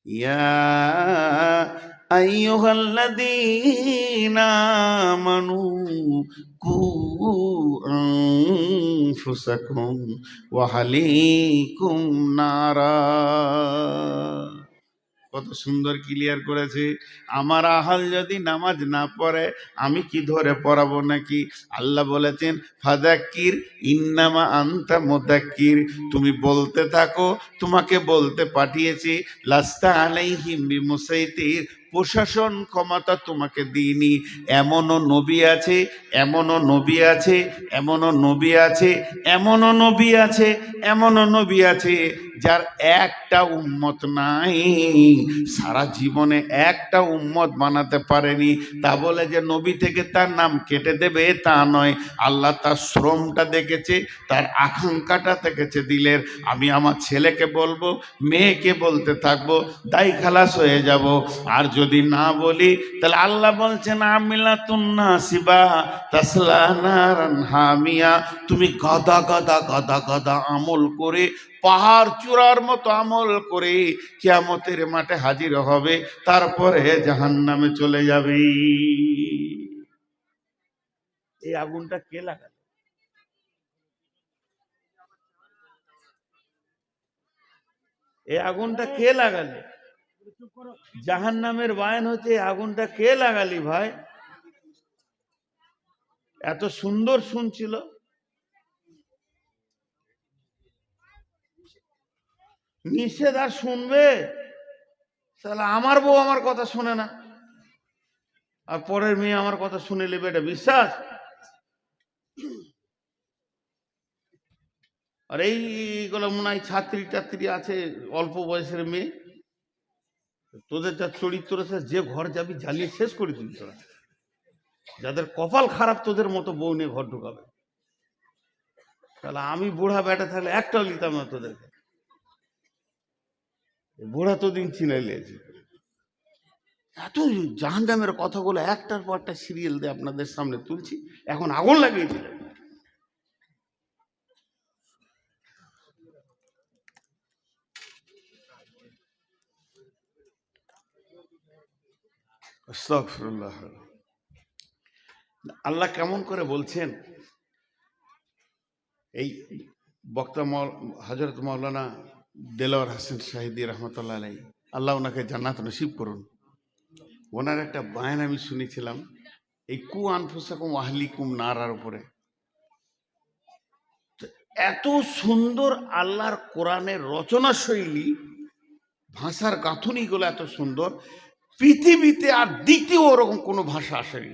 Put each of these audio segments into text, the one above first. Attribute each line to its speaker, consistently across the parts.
Speaker 1: ইয়া আইয়ুহাল্লাযীনা আমানু কু আনফুসাকুম ওয়া আহলিকুম নারা। কত সুন্দর ক্লিয়ার করেছে। আমার আহাল যদি নামাজ না পড়ে আমি কি ধরে পড়াবো নাকি? আল্লাহ বলেছেন ফাযাক্কির ইন্নামা আনতা মুযাক্কির, তুমি বলতে থাকো, তোমাকে বলতে পাঠিয়েছি। লাস্তা আলাইহিম বিমুসাইতির, প্রশাসন ক্ষমতা তোমাকে দিইনি। এমনও নবী আছে, এমনও নবী আছে, এমনও নবী আছে, এমনও নবী আছে, এমনও নবী আছে যার একটা উম্মত নাই, সারা জীবনে একটা উম্মত বানাতে পারেনি। তা বলে যে নবী থেকে তার নাম কেটে দেবে তা নয়। আল্লাহ তার শ্রমটা দেখেছে, তার আকাঙ্ক্ষাটা দেখেছে দিলের। আমি আমার ছেলেকে বলবো, মেয়েকে বলতে থাকবো, দায় খালাস হয়ে যাব। আর যদি না বলি তাহলে আল্লাহ বলছেন আমিলাতুন নাসিবা তাসলা নারান হামিয়া, তুমি গাদা গাদা গাদা গাদা আমল করে, পাহাড় চূড়ার মতো আমল করে কিয়ামতের মাঠে হাজির হবে, তারপরে জাহান্নামে চলে যাবে। এই আগুনটা কে লাগালে? এই আগুনটা কে লাগালে? জাহান্নামের বায়ান হচ্ছে, আগুনটা কে লাগালি ভাই? এত সুন্দর শুনছিল, নিষেধ আর শুনবে? তাহলে আমার বউ আমার কথা শুনে না, আর পরের মেয়ে আমার কথা শুনে নেবে, এটা বিশ্বাস? আর এইগুলো মনে হয় ছাত্রী টাত্রী আছে, অল্প বয়সের মেয়ে, তোদের যা চরিত্র আছে, যে ঘর যাবি জ্বালিয়ে শেষ করে দিবি তোরা। যাদের কপাল খারাপ তোদের মতো বউ নিয়ে ঘর ঢুকাবে। তাহলে আমি বুড়া বেটা থাকলে একটাও নিতাম না তোদেরকে। বুড়া তো দিন চিনাই লেগেছে। এত জাহান্নামের কথাগুলো একটার পর একটা সিরিয়াল দিয়ে আপনাদের সামনে তুলছি, এখন আগুন লাগিয়ে দিলেন। আস্তাগফিরুল্লাহ। আল্লাহ কেমন করে বলছেন, এই বক্তা হযরত মাওলানা দেলোয়ার হোসেন শাহিদি রহমতুল্লাহ আলাইহি, আল্লাহ ওনাকে জান্নাত নসিব করুন। ওনার একটা বায়ান আমি শুনেছিলাম এই কু আনফুসাকুম ওয়া আহলিকুম নারার উপরে। এত সুন্দর আল্লাহর কোরআনের রচনা শৈলী, ভাষার গাঁথুনিগুলো এত সুন্দর, পৃথিবীতে আর দ্বিতীয় ওরকম কোনো ভাষা আসেনি।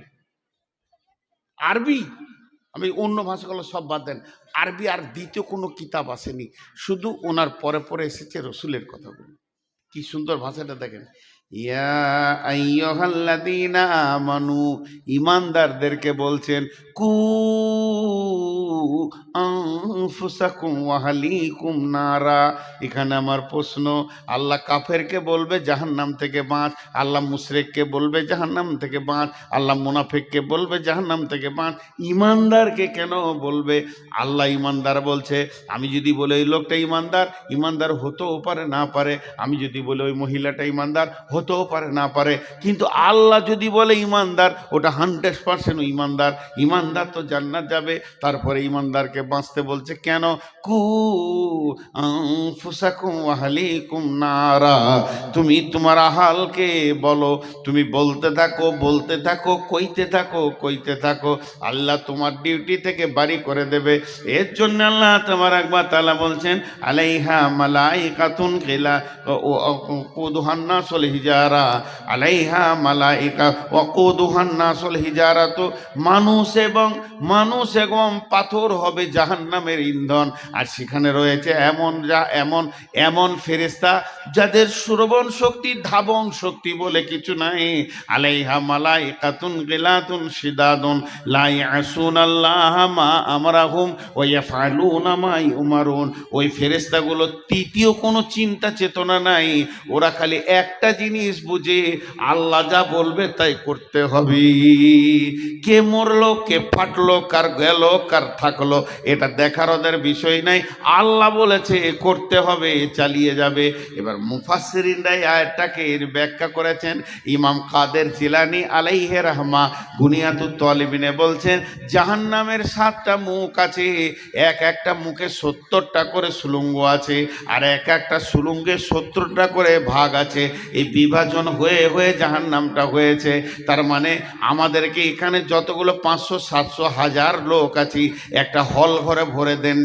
Speaker 1: আরবি, আমি অন্য ভাষাগুলো সব বাদ দেন, আরবি আর দ্বিতীয় কোনো কিতাব আসেনি, শুধু ওনার পরে পরে এসেছে রসুলের কথাগুলো। কি সুন্দর ভাষাটা দেখেন। ইয়া আইয়ুহাল্লাযীনা আমানু, ঈমানদারদেরকে বলছেন, কু আনফুসাকুম ওয়া আহলিকুম নারা। এখানে আমার প্রশ্ন, আল্লাহ কাফেরকে বলবে জাহান্নাম থেকে বাঁচ, আল্লাহ মুশরিককে বলবে জাহান্নাম থেকে বাঁচ, আল্লাহ মুনাফিককে বলবে জাহান্নাম থেকে বাঁচ, ঈমানদারকে কেন বলবে? আল্লাহ ঈমানদার বলছে, আমি যদি বলি ওই লোকটা ঈমানদার, ঈমানদার হতেও পারে না পারে। আমি যদি বলি ওই মহিলাটা ঈমানদার, হতেও পারে না পারে। কিন্তু আল্লাহ যদি বলে ঈমানদার, ওটা 100% ঈমানদার। ঈমানদার তো জান্নাত যাবে। তারপরে ঈমানদারকে বাঁচতে বলছে কেন? কু আনফুসাকুম ওয়া আহলিকুম নারা, তুমি তোমার আহালকে বলো, তুমি বলতে থাকো, বলতে থাকো, কইতে থাকো, কইতে থাকো, আল্লাহ তোমার ডিউটি থেকে বাড়ি করে দেবে। এর জন্য আল্লাহ তাবারাক ওয়া তাআলা বলছেন, আলাইহা মালাইকাতুন ওয়াকুদুহান নাসুল হিজারা, আলাইহা মালাইকা ওয়াকুদুহান নাসুল হিজারা, তো মানুষ এবং পাথর হবে জাহান্নামের ইন্ধন। আর সেখানে রয়েছে এমন ফেরেশতা যাদের শ্রবণ শক্তি, ধাবন শক্তি বলে কিছু নাই। আলাইহা মালাইকাতুন গিলাতুন শিদাদুন লা ইয়াসুনাল্লাহা মা আমরাহুম ওয়া ইয়াফআলুনা মা ইউমারুন। ওই ফেরেশতাগুলো তৃতীয় কোনো চিন্তা চেতনা নাই, ওরা খালি একটা জিনিস বুঝে, আল্লাহ যা বলবে তাই করতে হবে। কে মরলো, কে ফাটলো, কার গেল, কার থাকলো, এটা দেখার ওদের বিষয় নাই। আল্লাহ বলেছে করতে হবে, চালিয়ে যাবে। এবার মুফাসসিরিনরা এই আয়াতটাকে ব্যাখ্যা করেছেন। ইমাম কাদের জিলানী আলাইহি রাহমা বুনিয়াতুত তালিবিনে বলছেন, জাহান্নামের 7টা মুখ আছে, এক একটা মুখে 70টা করে সুলঙ্গ আছে, আর এক একটা সুলঙ্গে 70টা করে ভাগ আছে। এই বিভাজন হয়ে হয়ে জাহান্নামটা হয়েছে। তার মানে আমাদেরকে এখানে যতগুলো 500 700 1000 লোক আছি, একটা হল ঘরে ভরে দেন,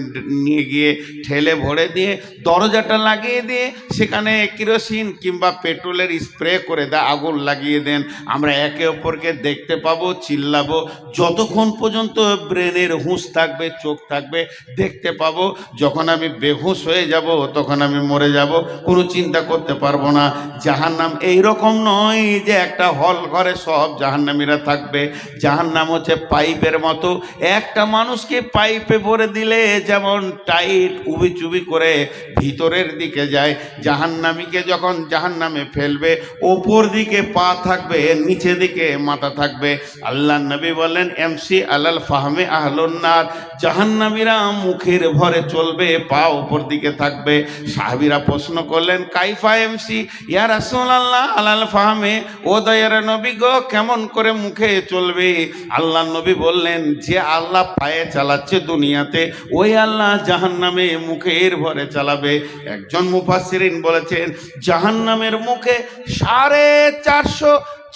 Speaker 1: নিয়ে গিয়ে ঠেলে ভরে দিয়ে দরজাটা লাগিয়ে দিয়ে সেখানে কেরোসিন কিংবা পেট্রোলের স্প্রে করে দেয়, আগুন লাগিয়ে দেন। আমরা একে অপরকে দেখতে পাবো, চিল্লাবো, যতক্ষণ পর্যন্ত ব্রেনের হুঁশ থাকবে, চোখ থাকবে, দেখতে পাবো। যখন আমি বেহুশ হয়ে যাব, তখন আমি মরে যাব, কোনো চিন্তা করতে পারবো না। জাহান্নাম এইরকম নয় যে একটা হল ঘরে সব জাহান্নামীরা থাকবে। জাহান্নাম হচ্ছে পাইপের মতো, একটা মানুষকে পাইপে ভরে দিলে যেমন টাইট উবি চুবি করে ভিতরের দিকে যায়, জাহান্নামীকে যখন জাহান্নামে ফেলবে, ওপর দিকে পা থাকবে, নিচে দিকে মাথা থাকবে। আল্লাহ নবী বললেন, এমসি আলাল ফাহমে আহলুন্নার, জাহান্নামীরা মুখের ভরে চলবে, পা ওপর দিকে থাকবে। সাহাবীরা প্রশ্ন করলেন, কাইফা এমসি ইয়া রাসূলুল্লাহ আলাল ফাহমে, ও দয়ার নবী গো, কেমন করে মুখে চলবে? আল্লাহ নবী বললেন, যে আল্লাহ পায়ে চালাচ্ছে দুনিয়াতে, ওই আল্লাহ জাহান্নামে মুখের ভরে চালাবে। একজন মুফাসসিরিন বলেছেন, জাহান্নামের মুখে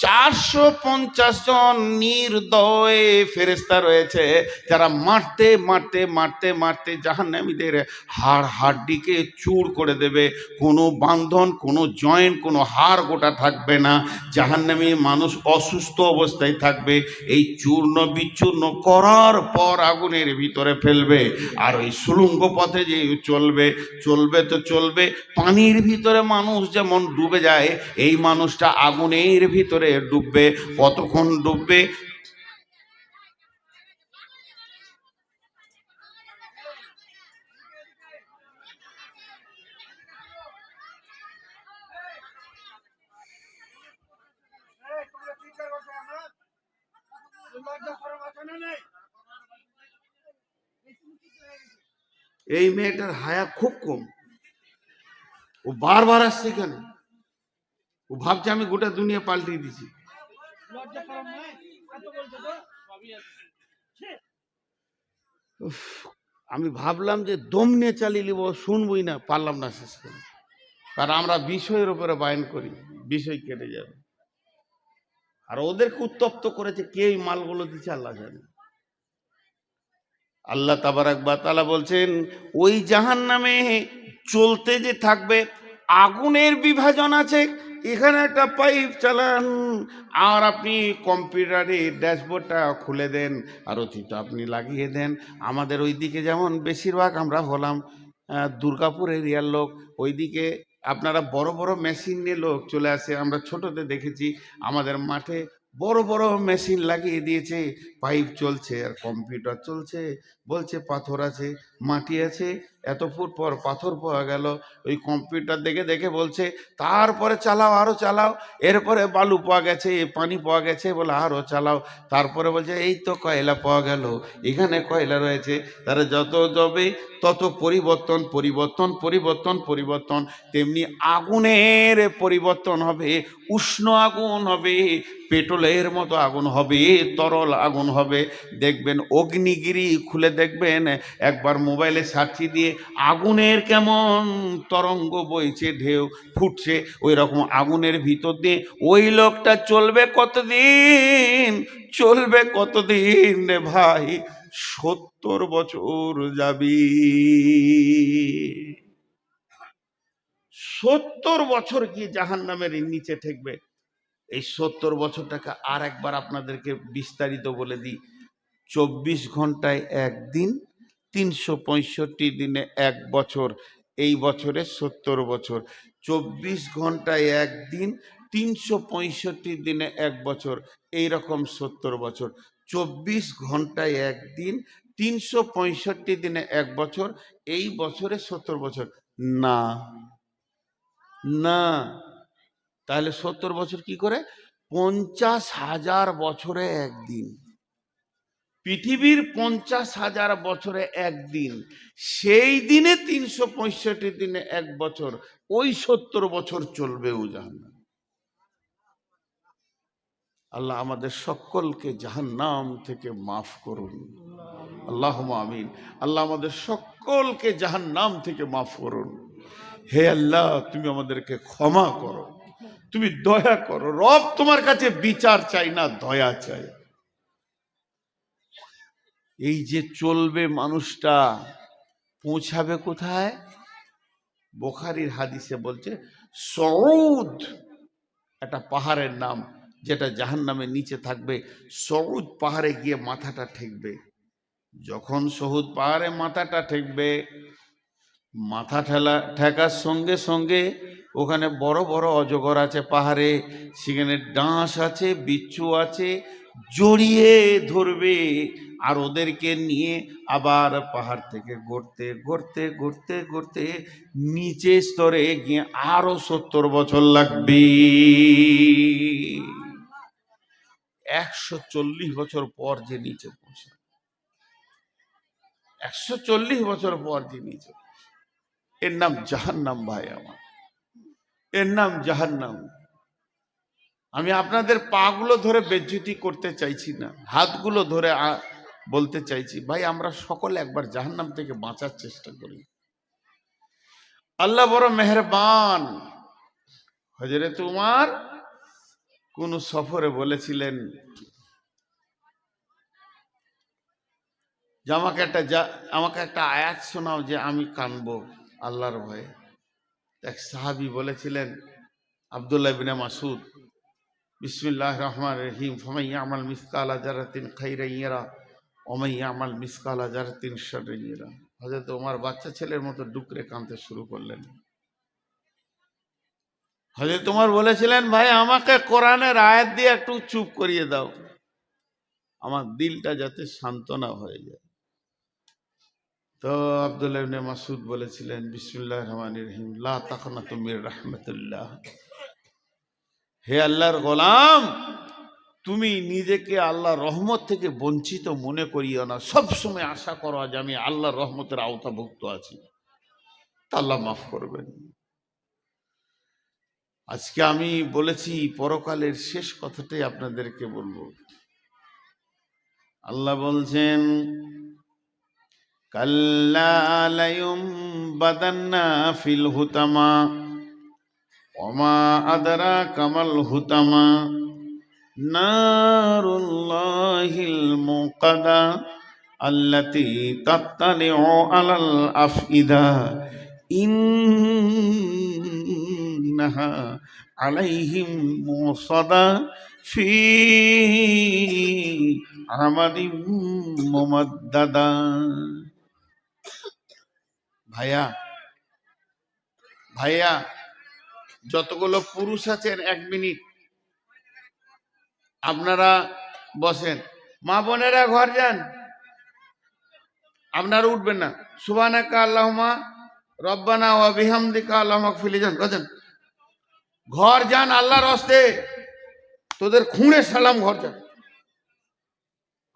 Speaker 1: 450 জন নির্দয় ফেরেশতা রয়েছে, যারা মারতে মারতে মারতে মারতে জাহান্নামীদের হাড় হাড্ডিকে চূর করে দেবে। কোনো বান্ধন, কোনো জয়েন্ট, কোনো হাড় গোটা থাকবে না। জাহান্নামী মানুষ অসুস্থ অবস্থায় থাকবে। এই চূর্ণ বিচূর্ণ করার পর আগুনের ভিতরে ফেলবে। আর ওই সুলঙ্গ পথে যে চলবে, চলবে তো চলবে, পানির ভিতরে মানুষ যেমন ডুবে যায়, এই মানুষটা আগুনের ভিতরে ডুববে। কতক্ষণ ডুববে? এই মেয়েটার হায়া খুব কম, ও বারবার আসছে কেন? ও ভাবছে আমি গোটা দুনিয়া পাল্টে দিছি। আমি ভাবলাম যে দম নিয়ে চালিয়ে নিব, শুনবই না, পারলাম না শেষ করে। কারণ আমরা বিষয়ের উপরে বায়ন করি, বিষয় কেটে যাবে। আর ওদেরকে উত্তপ্ত করেছে কে, এই মালগুলো দিচ্ছে আল্লাহ জানে। আল্লাহ তাবারাক ওয়া তাআলা বলছেন, ওই জাহান্নামে চলতে যে থাকবে, আগুনের বিভাজন আছে। এখানে একটা পাইপ চালান, আর আপনি কম্পিউটারে ড্যাশবোর্ডটা খুলে দেন, আর অতীত আপনি লাগিয়ে দেন। আমাদের ওইদিকে যেমন বেশিরভাগ আমরা হলাম দুর্গাপুর এরিয়ার লোক, ওইদিকে আপনারা বড় বড় মেশিন নিয়ে লোক চলে আসে। আমরা ছোটতে দেখেছি আমাদের মাঠে বড় বড় মেশিন লাগিয়ে দিয়েছে, পাইপ চলছে আর কম্পিউটার চলছে। বলছে পাথর আছে, মাটি আছে, এত ফুট পর পাথর পাওয়া গেল। ওই কম্পিউটার দেখে দেখে বলছে তারপরে চালাও, আরও চালাও, এরপরে বালু পাওয়া গেছে, পানি পাওয়া গেছে, বলে আরও চালাও। তারপরে বলছে এই তো কয়লা পাওয়া গেল, এখানে কয়লা রয়েছে। তারা যত যাবে তত পরিবর্তন পরিবর্তন পরিবর্তন পরিবর্তন। তেমনি আগুনের পরিবর্তন হবে, উষ্ণ আগুন হবে, পেট্রোলের মতো আগুন হবে, তরল আগুন হবে। দেখবেন অগ্নিগিরি খুলে দেখবেন, একবার মোবাইলে সার্চি দিয়ে, আগুনের কেমন তরঙ্গ বইছে, ঢেউ ফুটছে, ওই রকম আগুনের ভিতর দিয়ে ওই লোকটা চলবে কতদিন, চলবে কতদিন রে ভাই? 70 বছর যাবি। 70 বছর কি জাহান্নামের নিচে ঠেকবে। এই 70 বছরটাকে আর একবার আপনাদেরকে বিস্তারিত বলে দিই। 24 ঘন্টায় একদিন, 365 দিনে এক বছর। এই বছরে 70 বছর। 24 ঘন্টায় একদিন, 365 দিনে এক বছর, এই রকম 70 বছর। 24 ঘন্টায় একদিন, 365 দিনে এক বছর, এই বছরে 70 বছর না, না। তাহলে 70 বছর কি করে? 50,000 বছরে একদিন। পৃথিবীর 50,000 বছরে একদিন, সেই দিনে 365 দিনে এক বছর, ওই 70 বছর চলবেও জাহান্নাম। আল্লাহ আমাদের সকলকে জাহান্নাম থেকে মাফ করুন, আল্লাহুম্মা আমিন। আল্লাহ আমাদের সকলকে জাহান্নাম থেকে মাফ করুন। হে আল্লাহ, তুমি আমাদেরকে ক্ষমা করো, তুমি দয়া করো। রব, তোমার কাছে বিচার চাই না, দয়া চাই। এই যে চলবে মানুষটা, পৌঁছাবে কোথায়? বুখারীর হাদিসে বলছে সউদ, একটা পাহাড়ের নাম, যেটা জাহান্নামের নিচে থাকবে। সউদ পাহাড়ে গিয়ে মাথাটা ঠেকবে। যখন সউদ পাহাড়ে মাথাটা ঠেকবে, মাথা ঠেকার সঙ্গে সঙ্গে ওখানে বড় বড় অজগর আছে পাহাড়ে, সেখানে ডাঁশ আছে, বিচ্ছু আছে, জড়িয়ে ধরবে। আর ওদেরকে নিয়ে আবার পাহাড় থেকে গড়তে গড়তে গড়তে গড়তে নিচে স্তরে গিয়ে আরো 70 বছর লাগবে। 140 বছর পর যে নিচে পৌঁছে, 140 বছর পর যে নিচে, এর নাম জাহান্নাম। ভাই আমার, এর নাম জাহান্নাম। আমি আপনাদের পাগুলো ধরে বেজ্জতি করতে চাইছি না, হাতগুলো ধরে বলতে চাইছি, ভাই আমরা সকলে একবার জাহান্নাম থেকে বাঁচার চেষ্টা করি। আল্লাহ বড় মেহেরবান। হযরত উমর কোন সফরে বলেছিলেন যে আমাকে একটা আয়াত শোনাও যে আমি কানবো আল্লাহর ভয়ে। এক সাহাবী বলেছিলেন, আব্দুল্লাহ ইবনে মাসউদ, বিসমিল্লাহির রহমানির রহিম, ফামান ইয়ামাল মিসকালা যারাতিন খাইরান ইয়ারা ওয়া মান ইয়ামাল মিসকালা যারাতিন শাররান ইয়ারা। হযরত ওমর বাচ্চা ছেলের মতো ডুকরে কাঁদতে শুরু করলেন। হযরত ওমর বলেছিলেন, ভাই আমাকে কোরআনের আয়াত দিয়ে একটু চুপ করিয়ে দাও, আমার দিলটা যাতে সান্ত্বনা হয়ে যায়। তো আব্দুল্লাহ ইবনে মাসউদ বলেছিলেন, বিসমিল্লাহির রহমানির রহিম, লা তাকনাতু মির রাহমাতিল্লাহ। হে আল্লাহর গোলাম, তুমি নিজেকে আল্লাহর রহমত থেকে বঞ্চিত মনে করিও না। সবসময় আশা করো যে আমি আল্লাহর রহমতের আওতাভুক্ত আছি, তা আল্লাহ মাফ করবেন। আজকে আমি বলেছি পরকালের শেষ কথাটাই আপনাদেরকে বলবো। আল্লাহ বলছেন, কাল্লা লায়ুমবাদান্না ফিল হুতামা ওয়া মা আদরাকা মাল হুতামা নারুল্লাহিল মুকাদা আল্লাতী তাত্তালিউ আলাল আফইদা ইন্নাহা আলাইহিম মুসাদা ফি আমাদিম মুমাদ্দাদা। ভাইয়া ভাইয়া, যতগুলো পুরুষ আছেন 1 মিনিট আপনারা বসেন। মা বোনেরা ঘর যান, আপনারা উঠবেন না। সুবহানাকা আল্লাহুম্মা রব্বানা ওয়া বিহামদিকা আল্লাহুম্মা গফিরলি, যান যান, ঘর যান। আল্লাহর হস্তে তোদের খুঁড়ে সালাম, ঘর যান।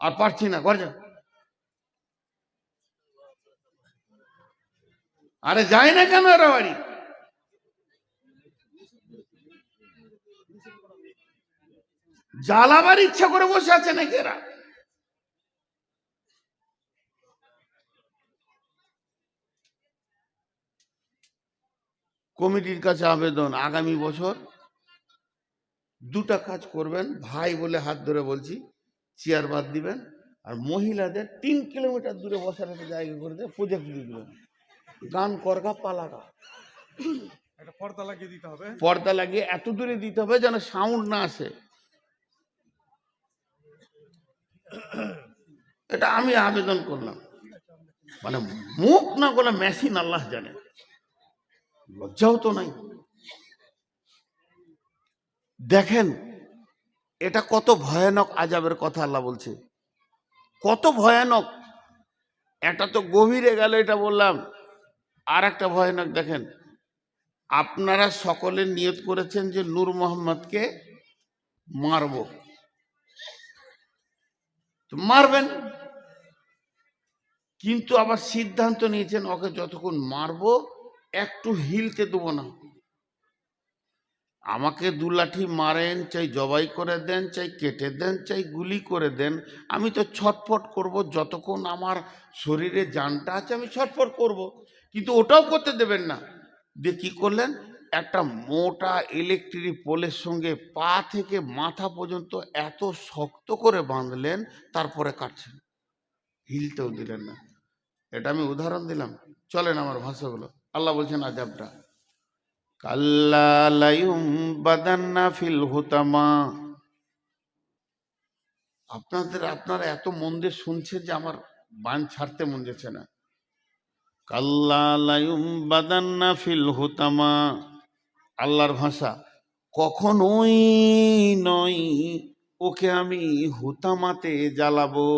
Speaker 1: আর পারছি না, ঘর যান। আরে যায় না কেন এরা বাড়ি? জ্বালাবার ইচ্ছা করে বসে আছে নাকি এরা? কমিটির কাছে আবেদন, আগামী বছর 2টা কাজ করবেন, ভাই বলে হাত ধরে বলছি, চেয়ার বাদ দিবেন, আর মহিলাদের 3 কিলোমিটার দূরে বসার একটা জায়গা করে দিয়ে প্রজেক্ট দিয়ে দিবেন, গান করগা পালাগা, একটা পর্দা লাগিয়ে দিতে হবে। পর্দা লাগিয়ে এত দূরে দিতে হবে যেন সাউন্ড না আসে। এটা আমি আবেদন করলাম, মানে মুখ না বলে মেশিন, আল্লাহ জানে, লজ্জাও তো নাই। দেখেন এটা কত ভয়ানক আযাবের কথা আল্লাহ বলছে, কত ভয়ানক। এটা তো গভীরে গেল, এটা বললাম। আর একটা ভয়ানক দেখেন, আপনারা সকলে নিয়ত করেছেন যে নূর মোহাম্মদকে মারব, তো মারবেন। কিন্তু আবার সিদ্ধান্ত নিয়েছেন ওকে যতক্ষণ মারবো একটু হিলতে দেবো না। আমাকে দু লাঠি মারেন, চাই জবাই করে দেন, চাই কেটে দেন, চাই গুলি করে দেন, আমি তো ছটফট করব, যতক্ষণ আমার শরীরে জানটা আছে আমি ছটফট করব, কিন্তু ওটাও করতে দেবেন না। দিয়ে কি করলেন, একটা মোটা ইলেকট্রিক পোলের সঙ্গে পা থেকে মাথা পর্যন্ত এত শক্ত করে বাঁধলেন, তারপরে কাটছেন, হিলতেও দিলেন না। এটা আমি উদাহরণ দিলাম, চলেন আমার ভাষাগুলো। আল্লাহ বলছেন আজাবটা, কাল্লা লায়ুমবাদান্না ফিল হুতামা। আপনারা এত মন দিয়ে শুনছেন যে আমার বান ছাড়তে মন যাচ্ছে না। কাল্লা লায়ুমবাদান্না ফিল হুতামা, আল্লাহর ভাষা, কখনোই নয় ওকে আমি হুতামাতে জ্বালাবো।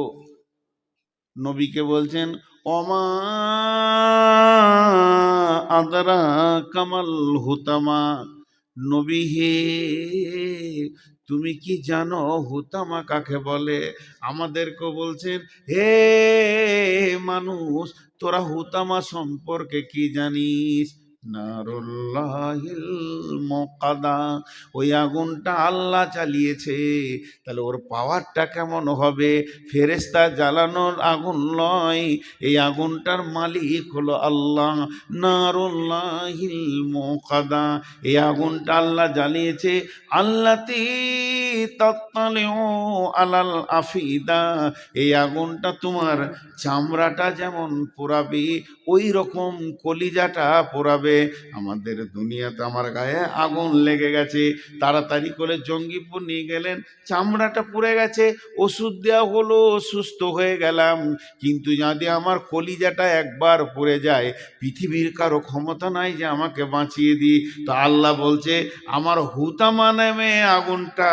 Speaker 1: নবীকে বলছেন, অমা আদরা কামাল হুতামা, নবী হে তুমি কি জানো হুতামা কাকে বলে? আমাদেরকে বলছেন, হে মানুষ, তোরা হুতামা সম্পর্কে কি জানিস? নারুল্লাহিল মুকাদা, ওই আগুনটা আল্লাহ চালিয়েছে। তাহলে ওর পাওয়ারটা কেমন হবে? ফেরেশতা জ্বালানোর আগুন নয়, এই আগুনটার মালিক হলো আল্লাহ। নারুল্লাহিল মুকাদা, এই আগুনটা আল্লাহ জ্বালিয়েছে। আল্লাতি তাত্তালিউ আলাল আফিদা, এই আগুনটা তোমার চামড়াটা যেমন পোড়াবে, ওই রকম কলিজাটা পোড়াবে। আমাদের দুনিয়াতে আমার গায়ে আগুন লেগে গেছে, তাড়াতাড়ি করে জঙ্গিপুর নিয়ে গেলেন, চামড়াটা পুড়ে গেছে, ওষুধ দেওয়া হলো, সুস্থ হয়ে গেলাম। কিন্তু যদি আমার কলিজাটা একবার পড়ে যায়, পৃথিবীর কারো ক্ষমতা নাই যে আমাকে বাঁচিয়ে দিই। তো আল্লাহ বলছে, আমার হুতামা নামে আগুনটা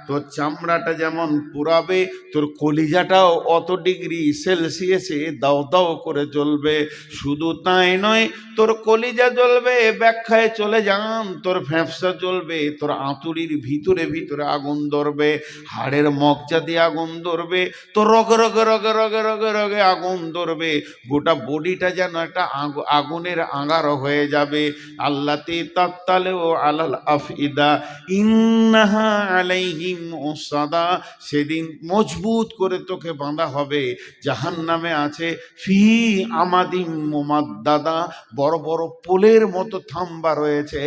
Speaker 1: তোর চামড়াটা যেমন পুরাবে, তোর কলিজাটাও অত ডিগ্রি সেলসিয়াসে দাও দাও করে জ্বলবে। শুধু তাই নয়, তোর কলিজা জ্বলবে, ব্যাখ্যায় চলে যান, তোর ফ্যাঁপসা জ্বলবে, তোর আঁতুড়ির ভিতরে ভিতরে আগুন ধরবে, হাড়ের মজ্জা দিয়ে আগুন ধরবে, তোর রগে রগে রগে রগে রগে রগে আগুন ধরবে, গোটা বডিটা যেন একটা আগুনের আঙার হয়ে যাবে। আল্লাতি তাত্তালেও আলাল আফিদা ইন্নাহা আলাইহিম মুসাদা, সেদিন মজবুত করে তোকে বাঁধা হবে। জাহান্নামে আছে ফি আমাদিম মুমাদ্দাদা, বড় বড় পোলের মতো থাম্বা রয়েছে,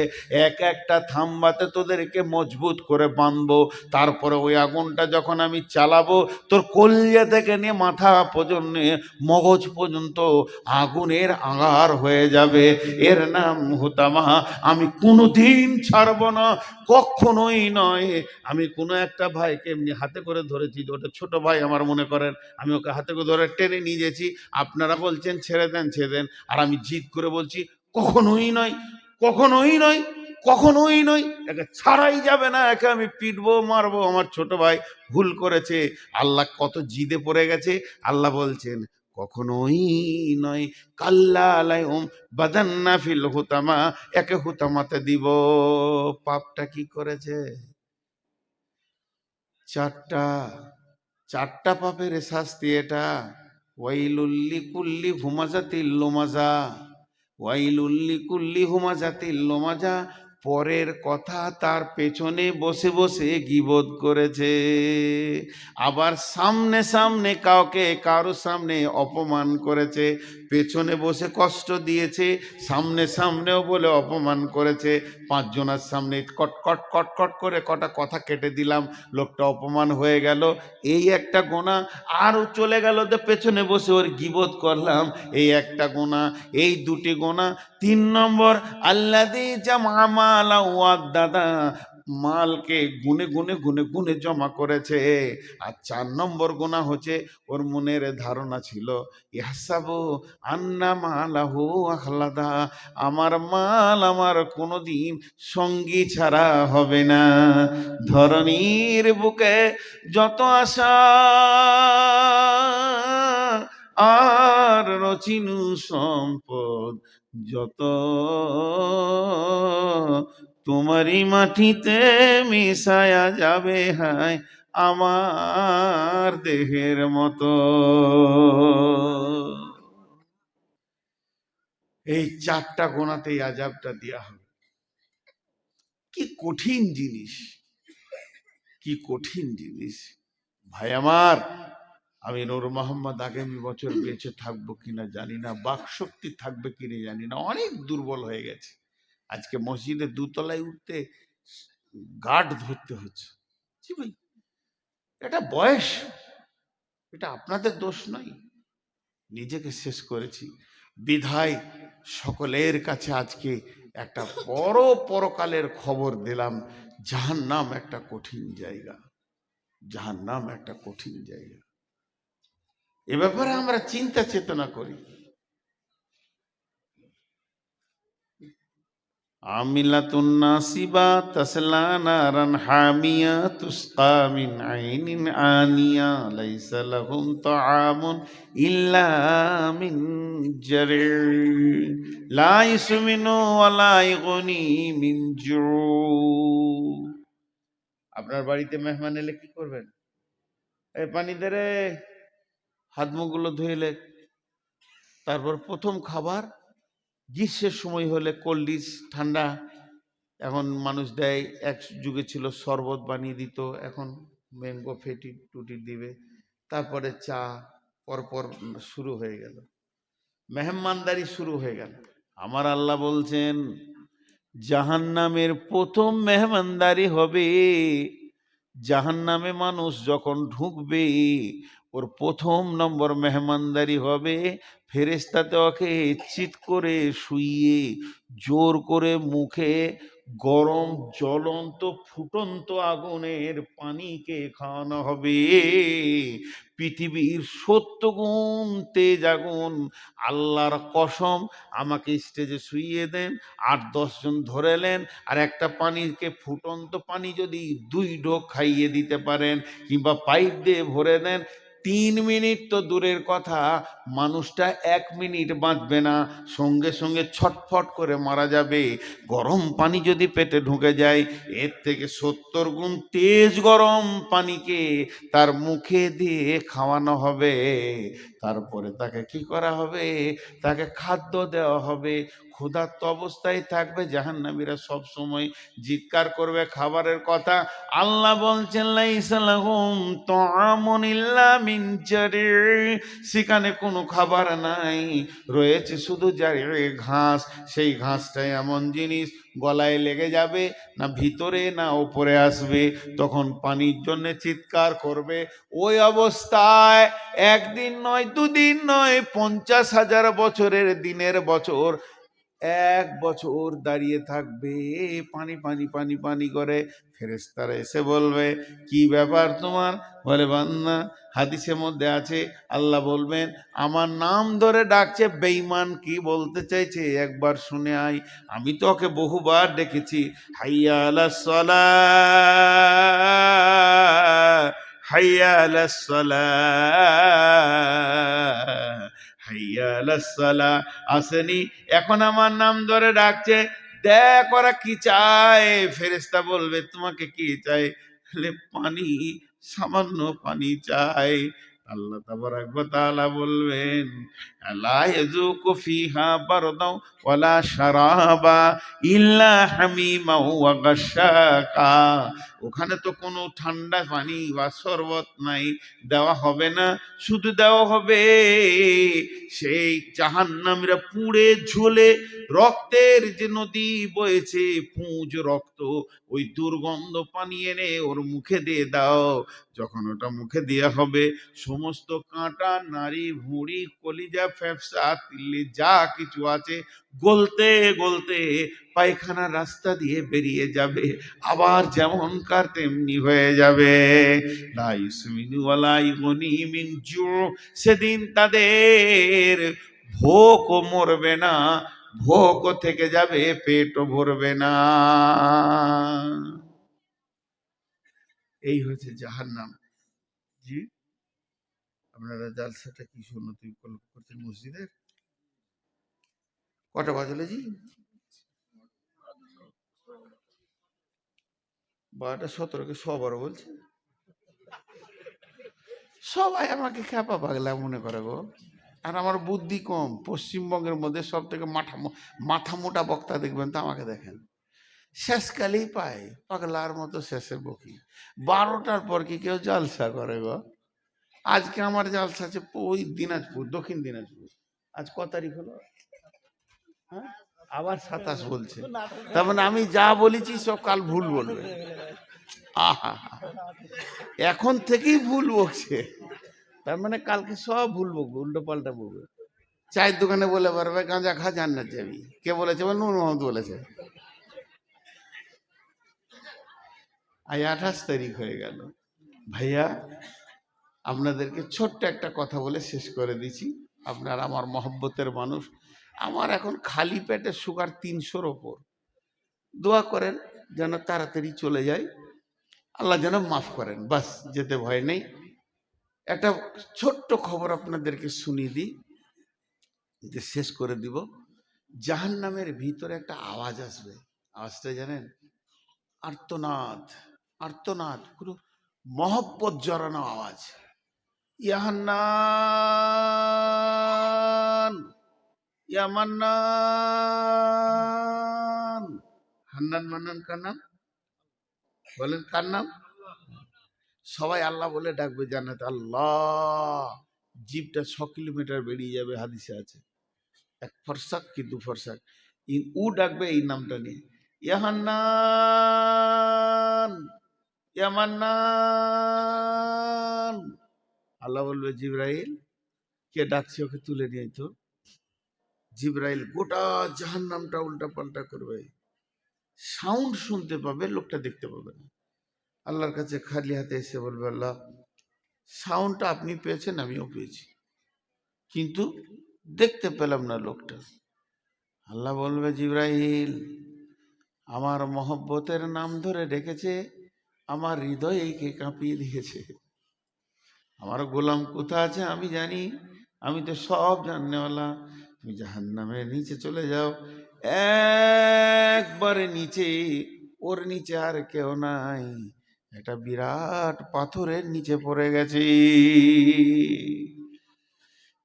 Speaker 1: এক একটা থাম্বাতে তোদেরকে মজবুত করে বাঁধবো। তারপরে ওই আগুনটা যখন আমি চালাবো, তোর কলিজা থেকে নিয়ে মাথা পর্যন্ত, মগজ পর্যন্ত আগুনের আঙার হয়ে যাবে। এর নাম হুতামা। আমি কোনোদিন ছাড়বো না, কখনোই নয়। আমি কোনো একটা ভাইকে এমনি হাতে করে ধরেছি, ওটা ছোট ভাই আমার মনে করেন, আমি ওকে হাতে করে ধরে টেনে নিয়ে গেছি, আপনারা বলছেন ছেড়ে দেন ছেড়ে দেন, আর আমি জিদ করে বলছি কখনোই নয়, কখনোই নয়, কখনোই নয়, একে ছাড়াই যাবে না, একে আমি পিটবো মারবো, আমার ছোট ভাই ভুল করেছে। আল্লাহ কত জিদে পড়ে গেছে, আল্লাহ বলছেন কখনোই নয়, কাল্লা আলাইহুম বাদান্না ফিল হুতামা, একে হুতামাতে দিব। পাপটা কি করেছে? চারটা, চারটা পাপের শাস্তি এটা। ওয়াইলুল্লি কুল্লি হুমাজাতিল লুমাজা, ওয়াইলুল্লি কুল্লি হুমাজাতিল লুমাজা, পরের কথা তার পেছনে বসে বসে গীবত করেছে, আবার সামনে সামনে কাউকে কারো সামনে অপমান করেছে, পেছনে বসে কষ্ট দিয়েছে, সামনে সামনেও বলে অপমান করেছে। পাঁচজনের সামনে কট কট কট কট করে কটা কথা কেটে দিলাম, লোকটা অপমান হয়ে গেল, এই একটা গোনা। আরও চলে গেল তো পেছনে বসে ওর গীবত করলাম, এই একটা গোনা, এই দুটি গোনা। তিন নম্বর, আল্লাযী জামা মালা ওয়াদ্দাদা, মালকে গুনে গুনে গুনে গুনে জমা করেছে। আর চার নম্বর গুনাহ হচ্ছে, ওর মনের ধারণা ছিল ইয়াহসাবু আন্না মালাহু আখলাদা, আমার মাল আমার কোনোদিন সঙ্গী ছাড়া হবে না। ধরনীর বুকে যত আশা আর রচিনু সম্পদ যত, তোমারই মাটিতে মিশায়া যাবে হায় আমার দেহের মতো। এই চারটা গোনাতেই আযাবটা দেয়া হবে। কি কঠিন জিনিস, কি কঠিন জিনিস। ভাই আমার, আমি নূর মোহাম্মদ আগামী বছর বেঁচে থাকবো কিনা জানি না, বাকশক্তি থাকবে কিনা জানি না, অনেক দুর্বল হয়ে গেছে। আজকে মসজিদে দুতলায় উঠতে গার্ড ধরতে হচ্ছে। জি ভাই, এটা বয়স, এটা আপনাদের দোষ নয়, নিজেকে শেষ করেছি বিধায় সকলের কাছে আজকে একটা বড় পরকালের খবর দিলাম। জাহান্নাম একটা কঠিন জায়গা, জাহান্নাম একটা কঠিন জায়গা। এ ব্যাপারে আমরা চিন্তা চেতনা করি। আমিলাতুন নাসিবা তাসলা নারান হামিয়া তুসকা মিন আইনিন আনিয়া লাইসা লাহুম তাআমুন ইল্লা মিন জারি লা ইসমিনু ওয়া লা ইগুনি মিন জু। আপনার বাড়িতে মেহমান এলে কি করবেন? এই পানি দে রে, হাত মুখগুলো ধুইলে। তারপর প্রথম খাবার, গ্রীষ্মের সময় হলে কোল্ড ড্রিঙ্কস ঠান্ডা, এখন মানুষ দেয়, এক যুগে ছিল শরবত বানিয়ে দিত, এখন ম্যাঙ্গো ফেটি টুটি দিবে। তারপরে চা, পরপর শুরু হয়ে গেল, মেহমানদারি শুরু হয়ে গেল। আমার আল্লাহ বলছেন জাহান্নামের প্রথম মেহমানদারি হবে, জাহান্নামে মানুষ যখন ঢুকবে ওর প্রথম নম্বর মেহমানদারি হবে, ফেরেশতাতে ওকে চিৎ করে শুইয়ে জোর করে মুখে গরম জ্বলন্ত ফুটন্ত আগুনের পানিকে খাওয়ানো হবে। পৃথিবীর ৭০ গুণ তেজ আগুন। আল্লাহর কসম, আমাকে স্টেজে শুইয়ে দেন, ৮-১০ জন ধরেলেন, আর একটা পানিকে ফুটন্ত পানি যদি ২ ঢোক খাইয়ে দিতে পারেন কিংবা পাইপ দিয়ে ভরে দেন, ৩ মিনিট তো দূরের কথা, মানুষটা ১ মিনিট বাঁচবে না, সঙ্গে সঙ্গে ছটফট করে মারা যাবে। গরম পানি যদি পেটে ঢুকে যায়, এর থেকে ৭০ গুণ তেজ গরম পানিকে তার মুখে দিয়ে খাওয়ানো হবে। তারপরে তাকে কি করা হবে? তাকে খাদ্য দেওয়া হবে। ক্ষুধার্ত অবস্থায় থাকবে। জাহান্নামীরা সব সময় জিৎকার করবে খাবারের কথা। আল্লাহ বলছেন লাইসা লাহুম তাআমুন ইল্লা মিন জারি, সেখানে কোনো খাবার নাই, রয়েছে শুধু জারি, ঘাস। সেই ঘাসটাই এমন জিনিস, গলায় লেগে যাবে, না ভিতরে না উপরে আসবে, তখন পানির জন্য চিৎকার করবে। ওই অবস্থায় একদিন নয়, দুদিন নয়, ৫০,০০০ বছরের দিনের বছর, ১ বছর দাঁড়িয়ে থাকবে, পানি পানি পানি পানি করে। ফেরেশতারা এসে বলবে কি ব্যাপার তোমার? বলে বান্দা, হাদিসের মধ্যে আছে আল্লাহ বলবেন আমার নাম ধরে ডাকছে, বেঈমান কি বলতে চাইছে একবার শুনে আয়। আমি তো ওকে বহুবার ডেকেছি, হাইয়া আলাস সালাহ, হাইয়া আলাস সালাহ, হাইয়া আলাস সালাহ, আসেনি, এখন আমার নাম ধরে ডাকছে, দেখ ওরা কি চায়। ফেরেশতা বলবে তোমাকে কি চাই? বলে পানি, সামান্য পানি চাই। আল্লাহ তাবারাক ওয়া তাআলা বলবেন লা ইয়াযুকু ফিহা বারদাও ওয়ালা শারাবা ইল্লা হামিমা ওয়া গাশশাকা, ওখানে তো কোনো ঠান্ডা পানি বা শরবত নাই, দেওয়া হবে না, শুধু দেওয়া হবে সেই জাহান্নামীরা পুড়ে ঝুলে রক্তের যে নদী বয়েছে, পুঁজ রক্ত, ওই দুর্গন্ধ পানি এনে ওর মুখে দিয়ে দাও। যখন ওটা মুখে দেওয়া হবে, সমস্ত কাঁটা, নাড়ি ভুঁড়ি, কলিজা, ফ্যাপসা, তিল্লি যা কিছু আছে গলতে গলতে পায়খানার রাস্তা দিয়ে বেরিয়ে যাবে, আবার যেমনকার তেমনি হয়ে যাবে। লা ইসমিনু ওয়া লা ইগুনি মিন জু, সেদিন তাদের ভোকও মরবে না, ভোকও থেকে যাবে, পেটও ভরবে না। এই হচ্ছে জাহান্নাম। জি, আপনারা জালসাটা কি সুন্নতি করছেন মসজিদের? কটা বাজলে জি? 12:17 সবারও বলছে, সবাই আমাকে খ্যাপা পাগলা মনে করে গো। আর আমার বুদ্ধি কম। পশ্চিমবঙ্গের মধ্যে সব থেকে মাথা মোটা বক্তা দেখবেন তো আমাকে দেখেন, শেষকালেই পায় পাগলার মতো শেষে বকি। 12টার পর কি কেউ জলসা করে গো? আজকে আমার জলসা আছে ওই দিনাজপুর, দক্ষিণ দিনাজপুর। আজ ক তারিখ হলো? হ্যাঁ, আবার 27 বলছে। তার মানে আমি যা বলেছি সব কাল ভুল বলবে। আহা, এখন থেকেই ভুল বকছে, তার মানে কালকে সব ভুল বকবে, উল্টো পাল্টা বকবে। চায়ের দোকানে বলে পারবে গাঁজা খা জান্নাত যাবি। কে বলেছে? নূর মোহাম্মদ বলেছে। আজ 28 তারিখ হয়ে গেল। ভাইয়া, আপনাদেরকে ছোট্ট একটা কথা বলে শেষ করে দিচ্ছি। আপনার আমার মহব্বতের মানুষ। আমার এখন খালি পেটে সুগার 300-র ওপর। দোয়া করেন যেন তাড়াতাড়ি চলে যায়, আল্লাহ যেন মাফ করেন, বাস, যেতে ভয় নেই। একটা ছোট্ট খবর আপনাদেরকে শুনিয়ে দিই, যে শেষ করে দিব। জাহান্নামের ভিতরে একটা আওয়াজ আসবে। আওয়াজটা জানেন? আর্তনাদ, আর্তনাদ, পুরো মহব্বত জড়ানো আওয়াজ। ইয়াহান্নান, ইয়ামান্নান। হান্নান মান্নান কার নাম বলেন? কার নাম? সবাই আল্লাহ বলে ডাকবে জান্নাতে, আল্লাহ। জিভটা 6 কিলোমিটার বেরিয়ে যাবে, হাদিসে আছে। এক ফরসাক কি দু ফরসাক, ও ডাকবে এই নামটা নিয়ে, ইয়াহান্নান, ইয়ামান্নান। আল্লাহ বলবে, জিবরাইল, কে ডাকছে ওকে তুলে নিয়ে তো। জিবরাইল গোটা জাহান্নামটা উল্টা পাল্টা করবে, সাউন্ড শুনতে পাবে, লোকটা দেখতে পাবে না। আল্লাহর কাছে খালি হাতে এসে বলবে, আল্লাহ, সাউন্ডটা আপনি পেয়েছেন, আমিও পেয়েছি, কিন্তু দেখতে পেলাম না লোকটা। আল্লাহ বলবে, জিবরাইল, আমার মহব্বতের নাম ধরে ডেকেছে, আমার হৃদয়কে কাঁপিয়ে দিয়েছে। আমার গোলাম কোথা আছে আমি জানি, আমি তো সব জাননেওয়ালা। তুমি জাহান্নামের নিচে চলে যাও, একবারে নিচে, ওর নিচে আর কেউ নাই, একটা বিরাট পাথরের নিচে পড়ে গেছে।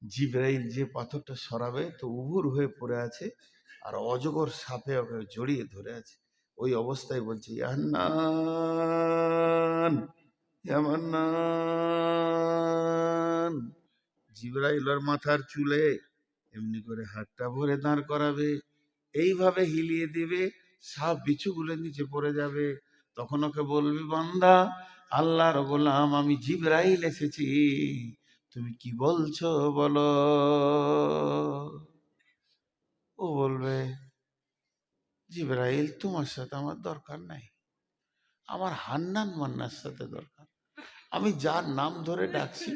Speaker 1: জিবরাইল যে পাথরটা সরাবে তো উবুর হয়ে পড়ে আছে, আর অজগর সাপে ওকে জড়িয়ে ধরে আছে। ওই অবস্থায় বলছে, ইয়ান্নান, ইয়ামান্নান। জিবরাইলের মাথার চুলে এমনি করে হাতটা ভরে দাঁড় করাবে, এইভাবে হিলিয়ে দিবে, সাপ বিছুগুলো নিচে পড়ে যাবে। তখন ওকে বলবি, বান্দা, আল্লাহর গোলাম আমি জিবরাইল এসেছি, তুমি কি বলছো বলো। ও বলবে, জিবরাইল, তোমার সাথে আমার দরকার নাই, আমার হান্নান মান্নার সাথে দরকার। আমি যার নাম ধরে ডাকছি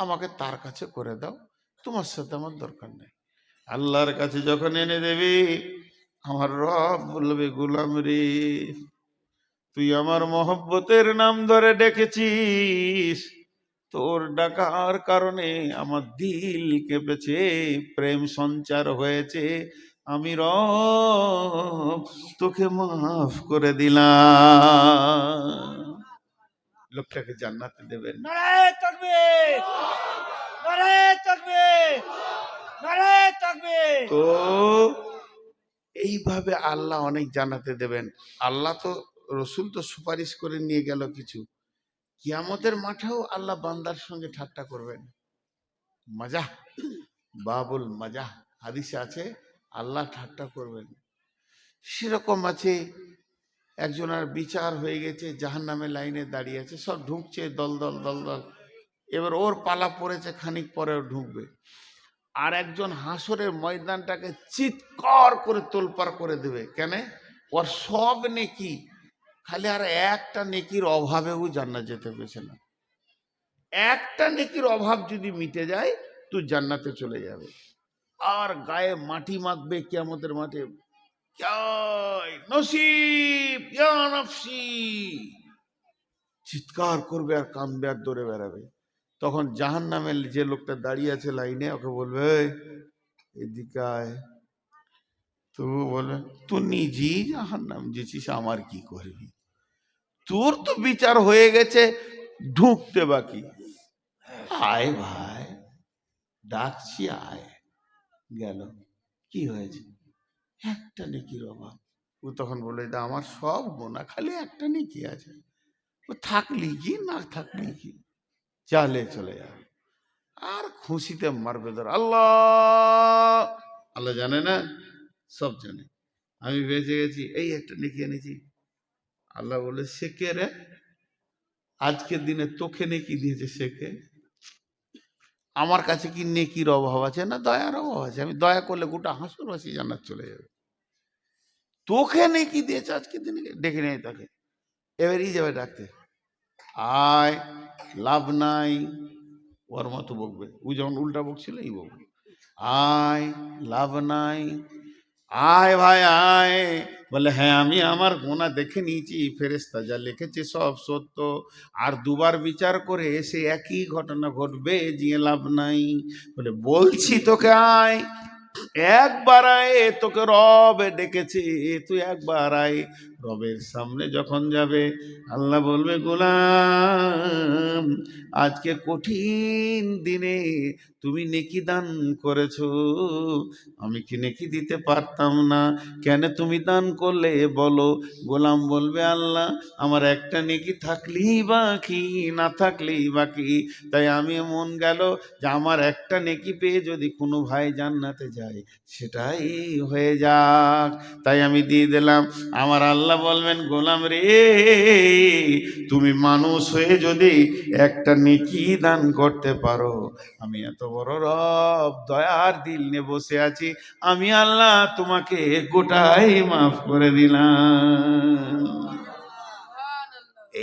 Speaker 1: আমাকে তার কাছে করে দাও, তোমার সাথে আমার দরকার নেই। আল্লাহর কাছে যখন এনে দেবে, আমার রব বলবে, গোলাম রে, তুই আমার মহব্বতের নাম ধরে ডেকেছিস, তোর ডাকার কারণে আমার দিল কেঁপেছে, প্রেম সঞ্চার হয়েছে, আমি রব তোকে মাফ করে দিলাম। লোকটাকে জান্নাতে দেবেন।
Speaker 2: নারায়ে তাকবীর, নারায়ে তাকবীর, নারায়ে তাকবীর।
Speaker 1: তো এইভাবে আল্লাহ অনেক জান্নাতে দেবেন। আল্লাহ তো, রসুল তো সুপারিশ করে নিয়ে গেল কিছু। কিয়ামতের মাঠেও আল্লাহ বান্দার সঙ্গে ঠাট্টা করবেন। মজাহ, বাবুল মজাহ, হাদিসে আছে, আল্লাহ ঠাট্টা করবেন। সেরকম আছে, একজনের বিচার হয়ে গেছে, জাহান্নামের লাইনে দাঁড়িয়ে আছে, সব ঢুকছে দল দল দল দল, এবার ওর পালা পড়েছে, খানিক পরেও ঢুকবে। আর একজন হাসরের ময়দানটাকে চিৎকার করে তোলপাড় করে দেবে। কেন? ওর সব নেকি, খালি আর একটা নেকির অভাবেও জান্নাত যেতে পেরেছে না। একটা নেকির অভাব যদি মিটে যায়, তুই জান্নাতে চলে যাবে। আর গায়ে মাটি মাখবে কিয়ামতের মাঠে, নসিব, ইয়া নফসি, চিৎকার করবে আর কাঁদবে আর দৌড়ে বেড়াবে। তখন জাহান্নামের যে লোকটা দাঁড়িয়ে আছে লাইনে, ওকে বলবে, এদিকে আয়। তো বলবে, তুই নিজেই জাহান্নাম যেছিস, আমার কি করবি, তোর তো বিচার হয়ে গেছে, ঢুকতে বাকি, আয় ভাই, ডাকছি আয়, গেল। কি হয়েছে? একটা নেকির অভাব। ও তখন বলে, দা আমার সব গোনা, খালি একটা নেকি আছে। ও থাকলি কি না থাকলি কি, চালে চলে যাবে। আর খুশিতে মারবে ধর, আল্লাহ। আল্লাহ জানে না? সব জানে। আমি বেঁচে গেছি, এই একটা নেকি এনেছি। আল্লাহ বলে, সে কে রে? আজকের দিনে তোকে নেকি দিয়েছে, সে কে? আমার কাছে কি নেকির অভাব আছে না দয়ার অভাব আছে? আমি দয়া করলে গোটা হাসুর হাসি জান্নাত চলে যাবে। তোকে নেকি দিয়েছে আজকের দিনে, ডেকে নেই তাকে। এবারই যাবে ডাকতে, আয়, লাভ নাই। ওর মতো বকবে, ও যেমন উল্টা বকছিল এই বকবে, আয়, লাভ নাই, আয় ভাই আয়। বলে, হ্যাঁ আমি আমার গোনা দেখে নিয়েছি, ফেরেশতা যা লিখেছে সব সত্য। আর দুবার বিচার করে এসে একই ঘটনা ঘটবে, যে লাভ নাই। বলে, বলছি তোকে আয়, একবার আয়, তোকে রব ডেকেছে, তুই একবার আয়। রবের সামনে যখন যাবে, আল্লাহ বলবে, গোলাম আজকে কঠিন দিনে তুমি নেকি দান করেছো, আমি কি নেকি দিতে পারতাম না? কেন তুমি দান করলে বলো? গোলাম বলবে, আল্লাহ আমার একটা নেকি থাকলেই বাকি, না থাকলেই বাকি। তাই আমি মন গেল যে আমার একটা নেকি পেয়ে যদি কোনো ভাই জান্নাতে যায়, সেটাই হয়ে যাক, তাই আমি দিয়ে দিলাম। আমার আল্লাহ বলবেন, গোলাম রে, তুমি মানুষ হয়ে যদি একটা নেকি দান করতে পারো, আমি এত বড় রব দয়ার দিল নিয়ে বসে আছি, আমি আল্লাহ তোমাকে গোটাই মাফ করে দিলাম।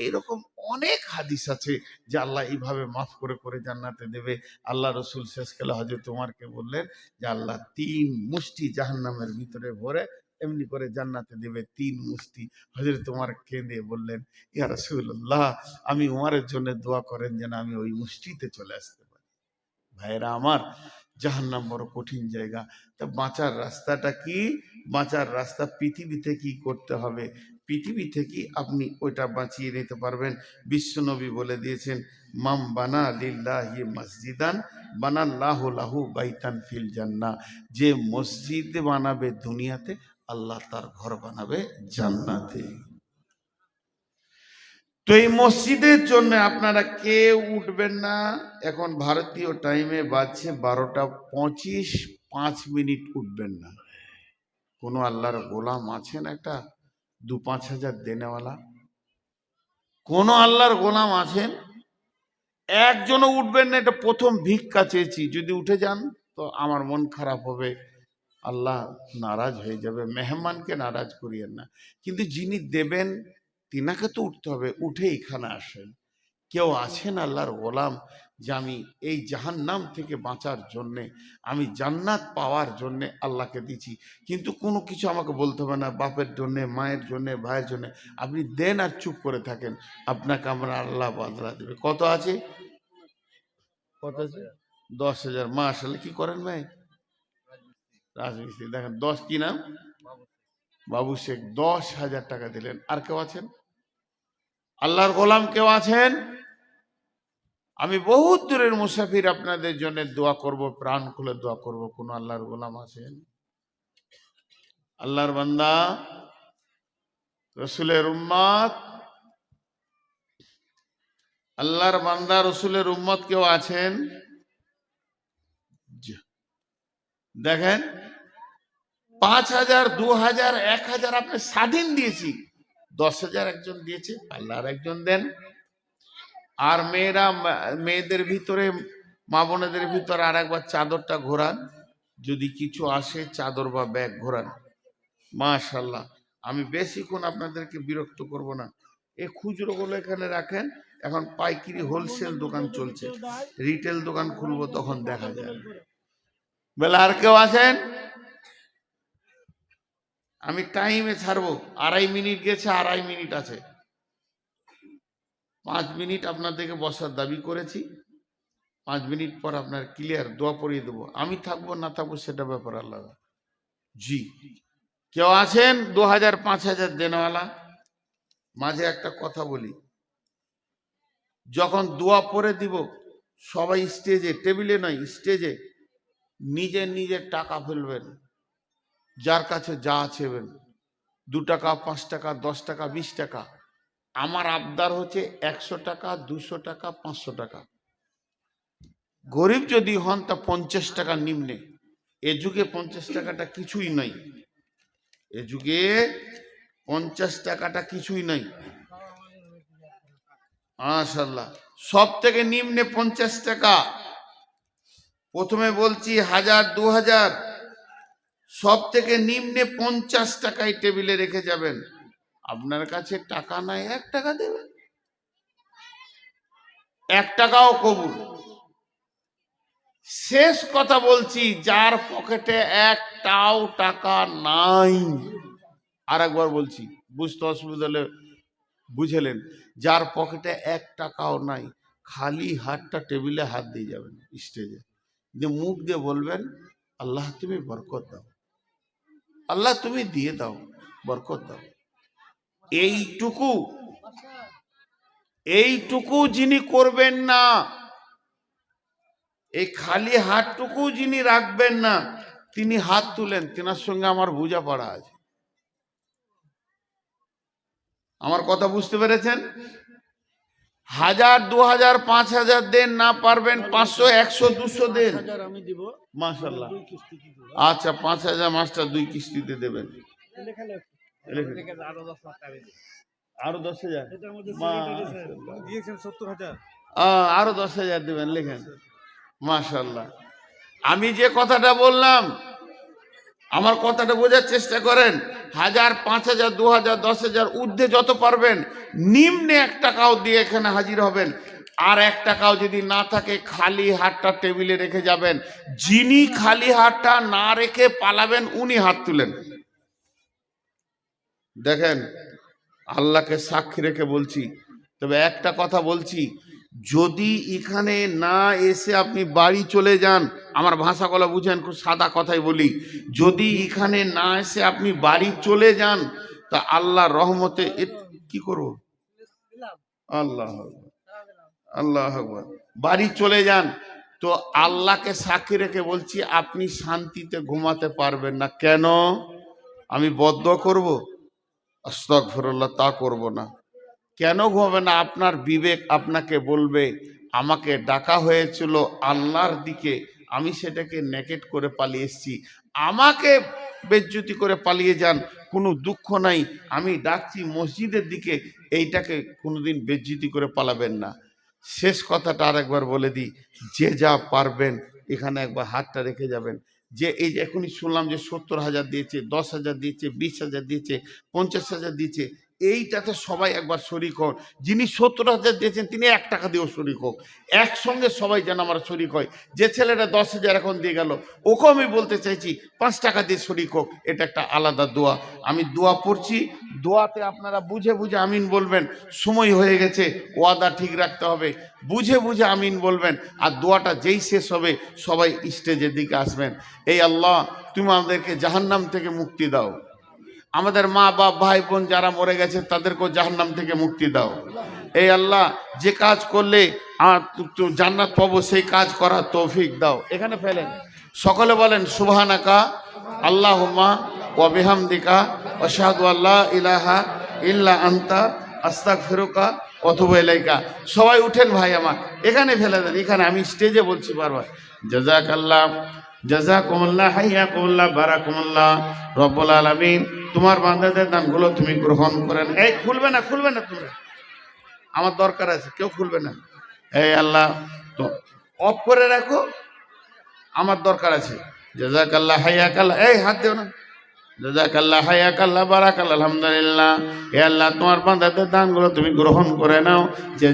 Speaker 1: এইরকম অনেক হাদিস আছে যে আল্লাহ এইভাবে মাফ করে করে জান্নাতে দেবে। আল্লাহ রসুল শেষকালে হযরত ওমরকে বললেন যে আল্লাহ 3 মুষ্টি জাহান্নামের ভিতরে ভরে এমনি করে জান্নাতে দেবে, 3 মুষ্টি। হযরত ওমর কেঁদে বললেন, ইয়া রাসূলুল্লাহ, আমি ওমরের জন্য দোয়া করেন যেন আমি ওই মুষ্টিতে চলে আসতে পারি। ভাইরা আমার, জাহান্নাম বড় কঠিন জায়গা। তা বাঁচার রাস্তাটা কি? বাঁচার রাস্তা পৃথিবীতে কি করতে হবে, পৃথিবী থেকে আপনি ওইটা বাঁচিয়ে নিতে পারবেন। বিশ্বনবী বলে দিয়েছেন, মাম বানা লিল্লাহি মসজিদান বানাল্লাহু লাহু বাইতান ফিল জান্নাহ। যে মসজিদ বানাবে দুনিয়াতে, আল্লাহ তার ঘর বানাবে জান্নাতে। তো এই মসজিদের জন্য আপনারা কেউ উঠবেন না। এখন ভারতীয় টাইমে বাজছে 12:25, 5 মিনিট উঠবেন না। কোনো আল্লাহর গোলাম আছেন একটা 2-5 হাজার দেনেওয়ালা? কোন আল্লাহর গোলাম আছেন? একজনও উঠবেন না। এটা প্রথম ভিক্ষা চেয়েছি, যদি উঠে যান তো আমার মন খারাপ হবে, আল্লাহ নারাজ হয়ে যাবে। মেহমানকে নারাজ করিয়েন না, কিন্তু যিনি দেবেন তিনাকে তো উঠতে হবে। উঠে এখানে আসেন। কেউ আছেন আল্লাহর গোলাম যে আমি এই জাহান্নাম থেকে বাঁচার জন্যে, আমি জান্নাত পাওয়ার জন্যে আল্লাহকে দিচ্ছি, কিন্তু কোনো কিছু আমাকে বলতে হবে না, বাপের জন্যে, মায়ের জন্যে, ভাইয়ের জন্যে। আপনি দেন আর চুপ করে থাকেন, আপনাকে আমরা আল্লাহ বদলা দেবে। কত আছে? কত আছে? 10,000। মাশাআল্লাহ। কি করেন ভাই? রাজমিস্ত্রি। দেখেন 10, কি নাম? বাবু শেখ। 10,000 টাকা দিলেন। আর কেউ আছেন? আল্লাহর গোলাম কেউ আছেন? আমি বহুত দূরের মুসাফির, আপনাদের জন্য দোয়া করব, প্রাণ খুলে দোয়া করব। কোন আল্লাহর গোলাম আছেন? আল্লাহর বান্দা, রসুলের উম্মত, আল্লাহর বান্দা রসুলের উম্মত কেউ আছেন? দেখেন, 5,000, 2,000, 1,000 আপনি স্বাধীন দিয়েছি, 10,000 একজন দিয়েছে, আল্লাহর একজন দেন। আর মেয়েরা, মেয়েদের ভিতরে, মা বোনেদের ভিতরে আর একবার চাদরটা ঘোরান, যদি কিছু আসে চাদর বা ব্যাগ ঘোরান। মাশাআল্লাহ। আমি বেশিক্ষণ আপনাদেরকে বিরক্ত করব না। এই খুচরোগুলো এখানে রাখেন, এখন পাইকারি হোলসেল দোকান চলছে, রিটেল দোকান খুলবো তখন দেখা যাবে। বলে আর কেউ আছেন? আমি টাইমে ছাড়বো, 2.5 মিনিট গেছে, 2.5 মিনিট আছে, 5 মিনিট আপনাদেরকে বসার দাবি করেছি। 5 মিনিট পর আপনার ক্লিয়ার দোয়া পড়িয়ে দেবো। আমি থাকবো না থাকবো সেটা ব্যাপার আলাদা। জি, কেউ আছেন 2,000, 5,000 দেনওয়ালা? মাঝে একটা কথা বলি, যখন দোয়া পড়ে দিব, সবাই স্টেজে, টেবিলে নয়, স্টেজে নিজে নিজে টাকা ফেলবেন, যার কাছে যা আছেবেন, 2 টাকা 5 টাকা 10 টাকা 20 টাকা। আমার আবদার হচ্ছে 100 টাকা 200 টাকা 500 টাকা। গরিব যদি হন তা 50 টাকা নিম্নে। এ যুগে 50 টাকাটা কিছুই নয়, এ যুগে 50 টাকাটা কিছুই নয়। মাশাআল্লাহ, সব থেকে নিম্নে 50 টাকা। প্রথমে বলছি 1000 2000, সব থেকে নিম্নে 50 টাকায় টেবিলে রেখে যাবেন। আপনার কাছে টাকা নাই, 1 টাকা দেবেন, 1 টাকাও কবুল। শেষ কথা বলছি, যার পকেটে 1টাও টাকা নাই, আর একবার বলছি, বুঝতে অসুবিধা হলে বুঝলেন, যার পকেটে 1 টাকাও নাই, খালি হাতটা টেবিলে হাত দিয়ে যাবেন স্টেজে, দিয়ে মুখ দিয়ে বলবেন, আল্লাহ তুমি বরকত দাও, আল্লাহ তুমি দিয়ে দাও, বরকত দাও। এইটুকু যিনি করবেন না, এই খালি হাতটুকু যিনি রাখবেন না, তিনি হাত তুলেন, তেনার সঙ্গে আমার বোঝাপড়া আছে। আমার কথা বুঝতে পেরেছেন? 1000 2000 5000 দেন, না পারবেন 500 100 200 দেন,
Speaker 2: আমি দিব
Speaker 1: মাশাআল্লাহ।
Speaker 2: 2 কিস্তিতে দিব।
Speaker 1: আচ্ছা 5000 মাস্টার 2 কিস্তিতে দেবেন,
Speaker 2: আরো 10 লাখ টাকা দিন।
Speaker 1: আরো 10,000,
Speaker 2: এটার মধ্যে সিগারেট আছে, দিয়েছেন 70,000।
Speaker 1: আরো 10,000 দেবেন, লেখেন। মাশাআল্লাহ। আমি যে কথাটা বললাম, আমার কথাটা বোঝার চেষ্টা করেন। 1000 5000 2000 10,000 ঊর্ধ্বে যত পারবেন, নিম্নে 1 টাকাও দিয়ে এখানে হাজির হবেন। আর 1 টাকাও যদি না থাকে, খালি হাতটা টেবিলে রেখে যাবেন। যিনি খালি হাতটা না রেখে পালাবেন, উনি হাত তুলেন। দেখেন, আল্লাহকে সাক্ষী রেখে বলছি। তবে একটা কথা বলছি, যদি এখানে না এসে আপনি বাড়ি চলে যান, আমার ভাষাগুলো বুঝেন, খুব সাদা কথাই বলি, যদি এখানে না এসে আপনি বাড়ি চলে যান, তা আল্লাহর রহমতে কি করব, আল্লাহ আল্লাহ আকবার, বাড়ি চলে যান, তো আল্লাহকে সাক্ষী রেখে বলছি, আপনি শান্তিতে ঘুমাতে পারবেন না। কেন? আমি বদদুয়া করব? আস্তাগফিরুল্লাহ, তা করব না। কেন ঘুমাবে না? আপনার বিবেক আপনাকে বলবে, আমাকে ডাকা হয়েছিল আল্লাহর দিকে, আমি সেটাকে নেকেট করে পালিয়ে এসেছি, আমাকে বেজ্জতি করে পালিয়ে যান, কোনো দুঃখ নাই, আমি ডাকছি মসজিদের দিকে, এইটাকে কোনোদিন বেজ্জতি করে পালাবেন না। শেষ কথাটা আরেকবার বলে দিই, যে যা পারবেন এখানে একবার হাতটা রেখে যাবেন। যে এই যে এখনই শুনলাম যে 70,000 দিয়েছে, 10,000 দিয়েছে, 20,000 দিয়েছে, 50,000 দিয়েছে, এইটাতে সবাই একবার শরিক হন। যিনি 70,000 দিয়েছেন, তিনি 1 টাকা দিয়েও শরিক হোক, একসঙ্গে সবাই যেন আমার শরিক হয়। যে ছেলেটা 10,000 এখন দিয়ে গেল, ওকেও আমি বলতে চাইছি 5 টাকা দিয়ে শরিক হোক। এটা একটা আলাদা দোয়া। আমি দোয়া পড়ছি, দোয়াতে আপনারা বুঝে বুঝে আমিন বলবেন। সময় হয়ে গেছে, ওয়াদা ঠিক রাখতে হবে, বুঝে বুঝে আমিন বলবেন। আর দোয়াটা যেই শেষ হবে, সবাই স্টেজের দিকে আসবেন। এই আল্লাহ, তুমি আমাদেরকে জাহান্নাম থেকে মুক্তি দাও, আমাদের মা বাপ ভাই বোন যারা মরে গেছে তাদেরকেও জাহান্নাম থেকে মুক্তি দাও। এই আল্লাহ, যে কাজ করলে জান্নাত পাবো, সেই কাজ করার তৌফিক দাও। এখানে ফেলেন, সকলে বলেন সুবহানাকা আল্লাহুম্মা ওয়া বিহামদিকা আশহাদু আল্লা ইলাহা ইল্লা আনতা আস্তাগফিরুকা ওয়া আতুবু ইলাইকা। সবাই উঠেন ভাই আমার, এখানে ফেলে দেন, এখানে আমি স্টেজে বলছি বারবার। জাযাকাল্লাহ, জাযাকুমুল্লাহ, হাইয়াকুমুল্লাহ, বারাকুমুল্লাহ। রব্বুল আলামিন তোমার বান্দাদের দানগুলো তুমি গ্রহণ করেন। এই খুলবে না, খুলবে না, তুমি, আমার দরকার আছে, কেউ খুলবে না। এই আল্লাহ, তো অফ করে রাখো, আমার দরকার আছে। জাযাকাল্লাহ, হাইয়াকাল্লাহ, এই হাত দিও না। জাযাকাল্লাহ, হাইয়াকাল্লাহ, বারাকাল্লাহ, আলহামদুলিল্লাহ। হে আল্লাহ, তোমার বান্দাদের দানগুলো তুমি গ্রহণ করে নাও। যে